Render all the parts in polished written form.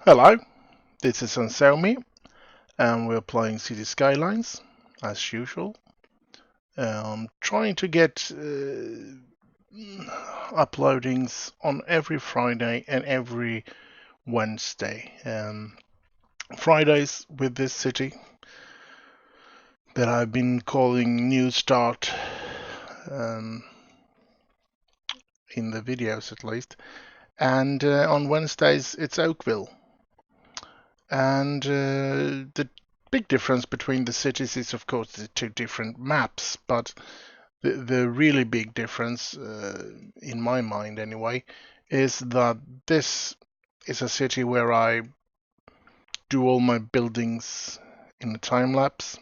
Hello, this is Xensomi, and we're playing City Skylines as usual. Trying to get uploadings on every Friday and every Wednesday. Fridays with this city that I've been calling New Start in the videos at least, and on Wednesdays it's Oakville. And the big difference between the cities is, of course, the two different maps. But the really big difference, in my mind anyway, is that this is a city where I do all my buildings in a time lapse,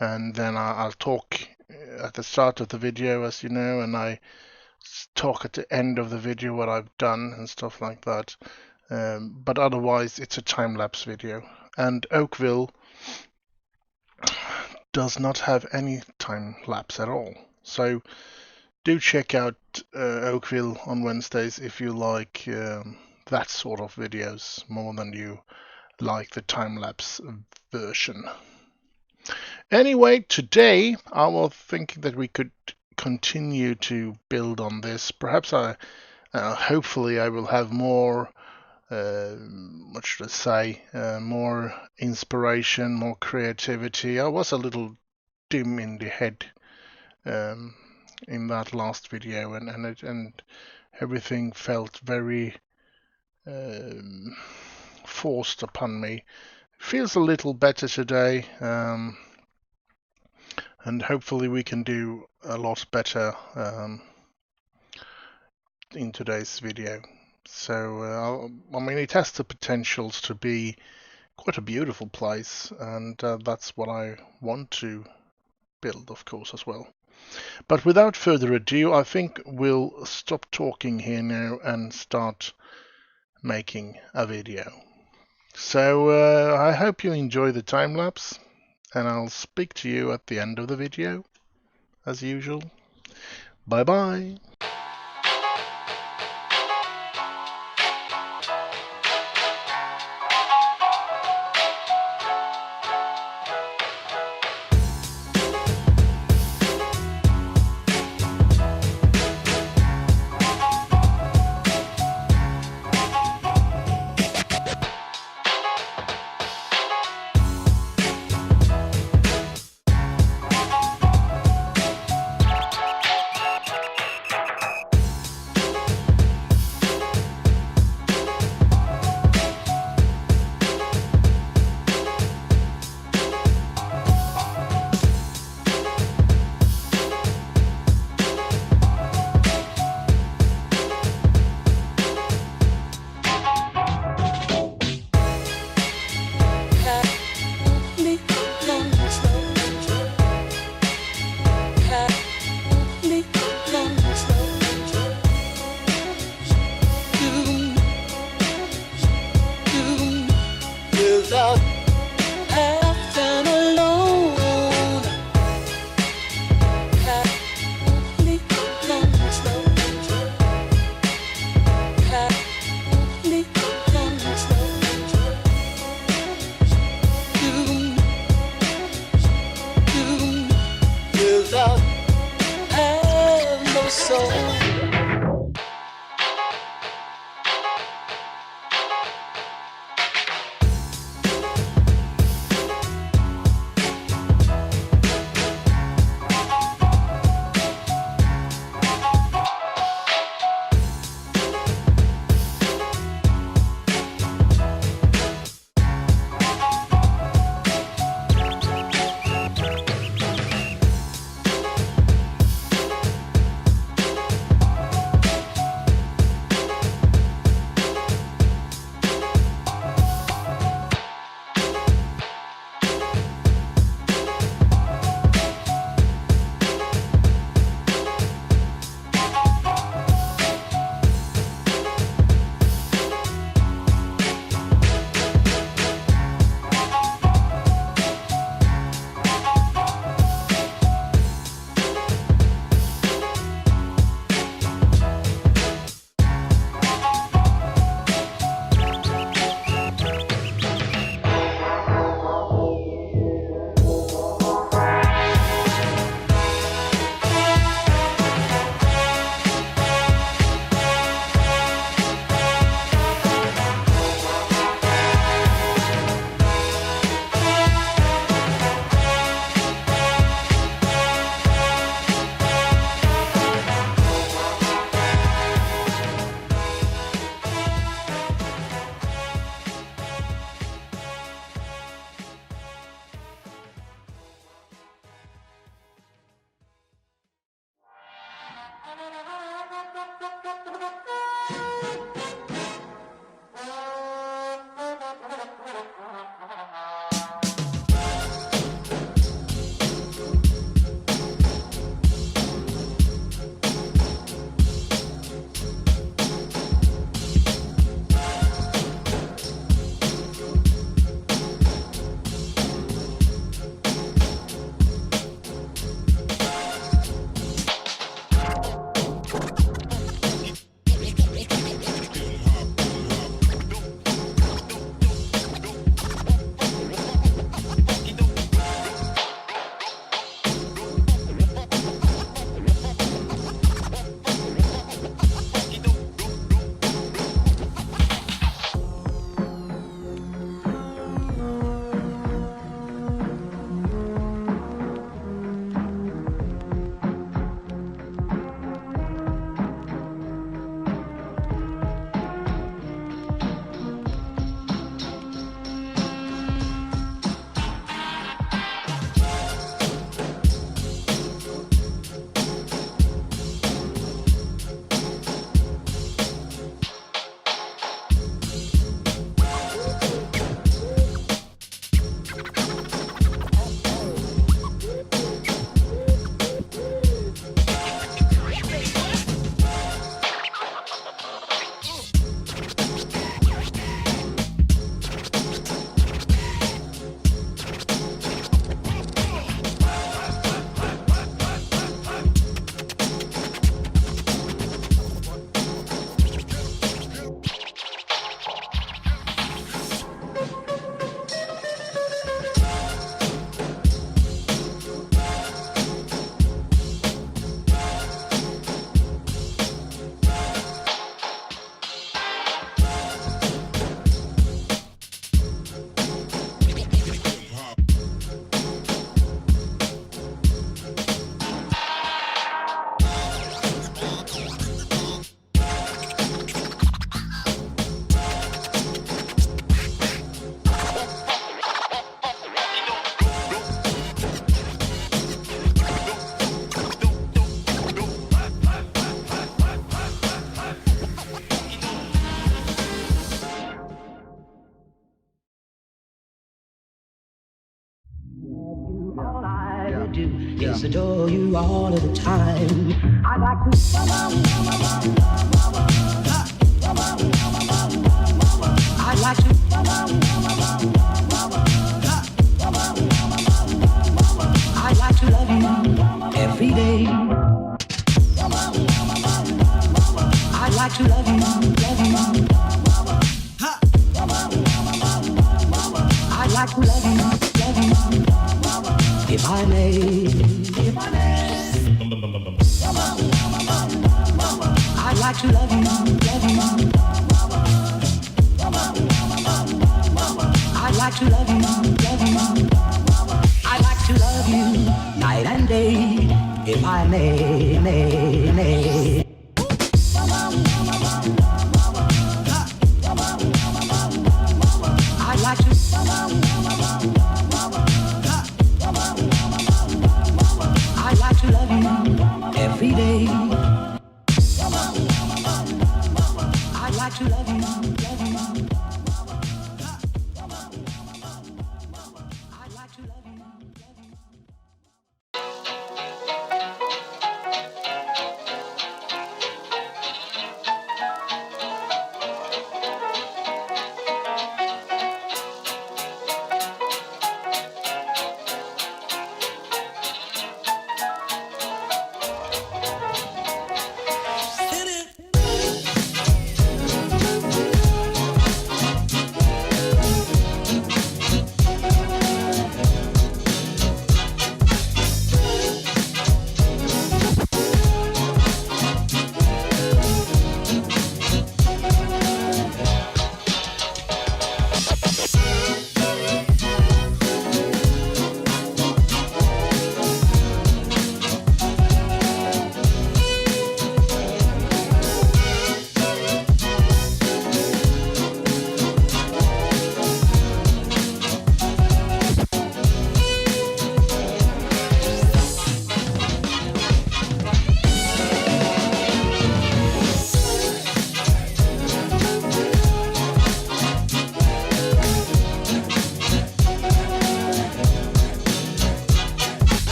and then I'll talk at the start of the video, as you know, and I talk at the end of the video what I've done and stuff like that. But otherwise, it's a time lapse video. And Oakville does not have any time lapse at all. So do check out Oakville on Wednesdays if you like that sort of videos more than you like the time lapse version. Anyway, today I was thinking that we could continue to build on this. Perhaps hopefully I will have more what should I say, more inspiration, more creativity. I was a little dim in the head in that last video, and everything felt very forced upon me. Feels a little better today, and hopefully we can do a lot better in today's video. So, I mean, it has the potentials to be quite a beautiful place, and that's what I want to build, of course, as well. But without further ado, I think we'll stop talking here now and start making a video. So, I hope you enjoy the time lapse, and I'll speak to you at the end of the video, as usual. Bye bye. Yes, adore you all of the time. I'd like to. I'd like to. I'd like to love you every day. I'd like to love you, love you. I'd like to love you, if I may. If I may. I'd like to love you, love you. I'd like to love you, love you. I'd like to love you night and day, if I may, may. I'd like to. I'd like to love you every day. I'd like to love you, love you. I'd like to love you, love you.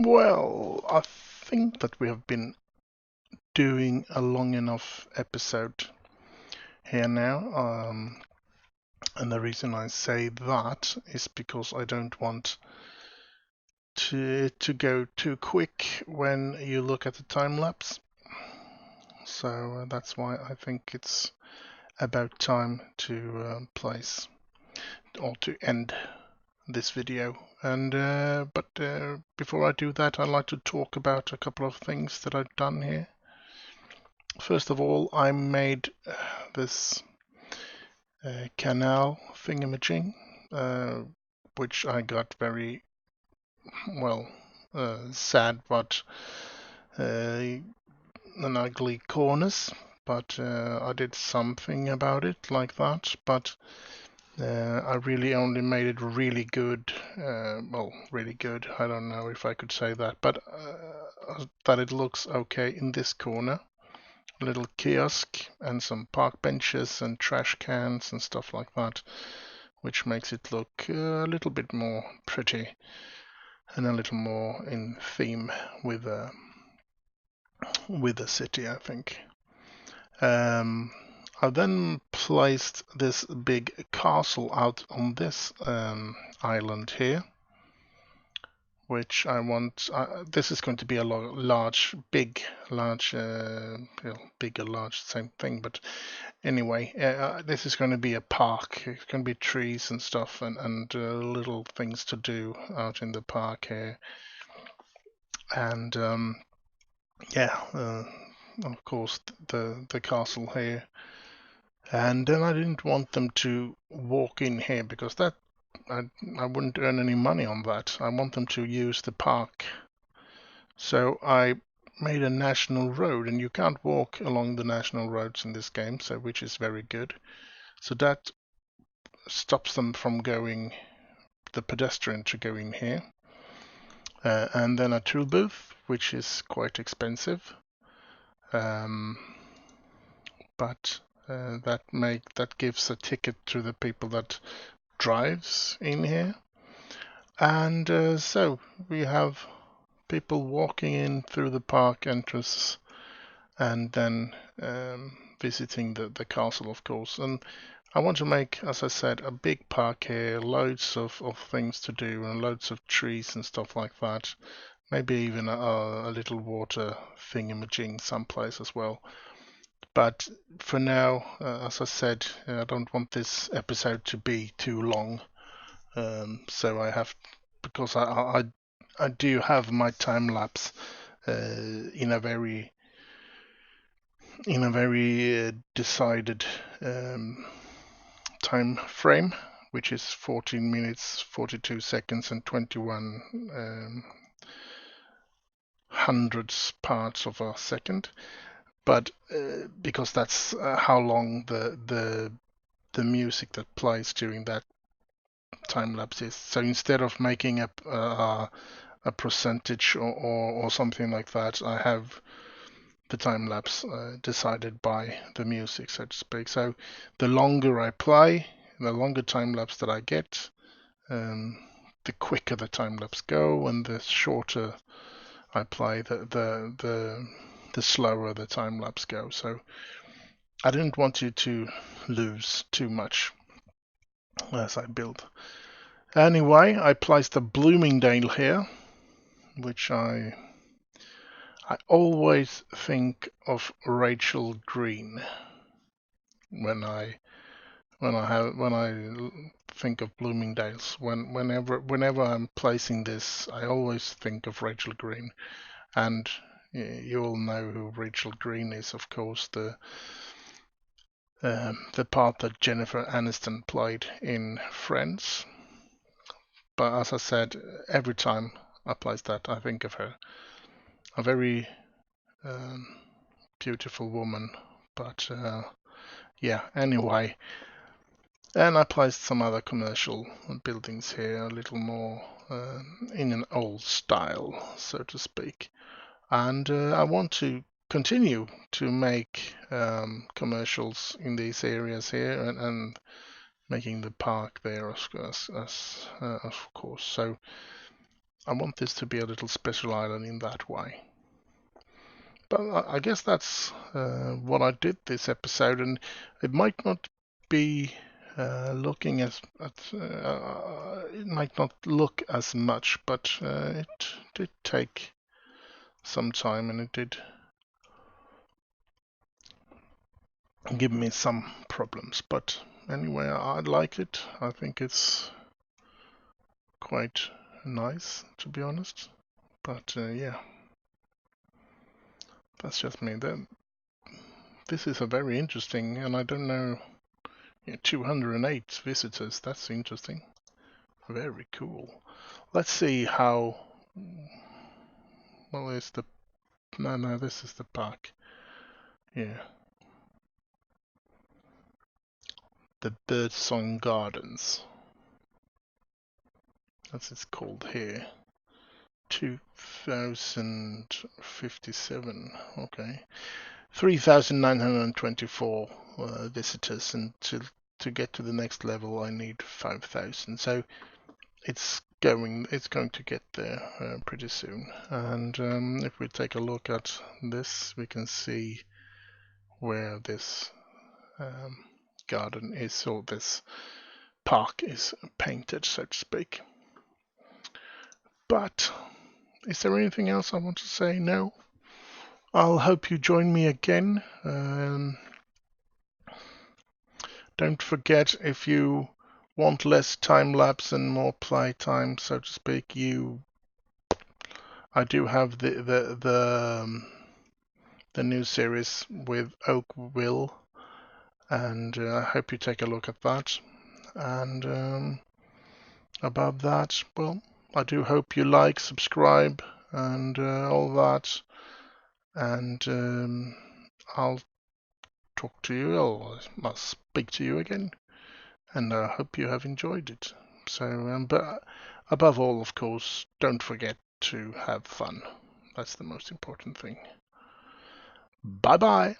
Well, I think that we have been doing a long enough episode here now. And the reason I say that is because I don't want to go too quick when you look at the time lapse. So that's why I think it's about time to place or to end this video. And but before I do that, I'd like to talk about a couple of things that I've done here. First of all, I made this canal thingamajig, which I got very well sad but an ugly corners, but I did something about it like that. But I really only made it really good. Well, really good. I don't know if I could say that, but that it looks okay in this corner. A little kiosk and some park benches and trash cans and stuff like that, which makes it look a little bit more pretty and a little more in theme with the city, I think. I then placed this big castle out on this island here, which I want. This is going to be a large, big, same thing. But anyway, this is going to be a park. It's going to be trees and stuff, and little things to do out in the park here. And yeah, of course the castle here. And then I didn't want them to walk in here because that I wouldn't earn any money on that. I want them to use the park. So I made a national road, and you can't walk along the national roads in this game, so which is very good. So that stops them from going, the pedestrian to go in here. And then a tool booth, which is quite expensive. but that gives a ticket to the people that drives in here. And so we have people walking in through the park entrance and then visiting the castle, of course. And I want to make, as I said, a big park here, loads of things to do and loads of trees and stuff like that. Maybe even a little water thingamajig someplace as well. But for now, as I said, I don't want this episode to be too long. So I have, because I do have my time lapse in a very decided time frame, which is 14 minutes, 42 seconds, and 21 hundredths parts of a second. But because that's how long the music that plays during that time lapse is. So instead of making a percentage or something like that, I have the time lapse decided by the music, so to speak. So the longer I play, the longer time lapse that I get, the quicker the time lapse go, and the shorter I play, the slower the time lapse goes. So I didn't want you to lose too much as I build. Anyway, I placed a Bloomingdale here, which I always think of Rachel Green when I think of Bloomingdales. Whenever I'm placing this, I always think of Rachel Green, and you all know who Rachel Green is, of course, the part that Jennifer Aniston played in Friends. But as I said, every time I place that, I think of her. A very beautiful woman, but yeah, anyway. And I placed some other commercial buildings here, a little more in an old style, so to speak. And I want to continue to make commercials in these areas here and making the park there, of course. So I want this to be a little special island in that way. But I guess that's what I did this episode, and it might not be looking it might not look as much, but it did take some time, and it did give me some problems. But anyway, I like it. I think it's quite nice, to be honest. But yeah, that's just me. This is a very interesting, and I don't know. Yeah, 208 visitors. That's interesting. Very cool. Let's see how. Well, is the no? This is the park. Yeah. The Birdsong Gardens. That's it's called here. 2057. Okay. 3,924 visitors, and to get to the next level, I need 5,000. So it's going to get there pretty soon. And if we take a look at this, we can see where this garden is, or this park is painted, so to speak. But is there anything else I want to say? No. I'll hope you join me again. Don't forget, if you want less time lapse and more play time, so to speak, I do have the new series with Oakville, and I hope you take a look at that. And above that, well, I do hope you like, subscribe, and all that. And I'll talk to you, or I'll speak to you again. And I hope you have enjoyed it. So, but above all, of course, don't forget to have fun. That's the most important thing. Bye bye.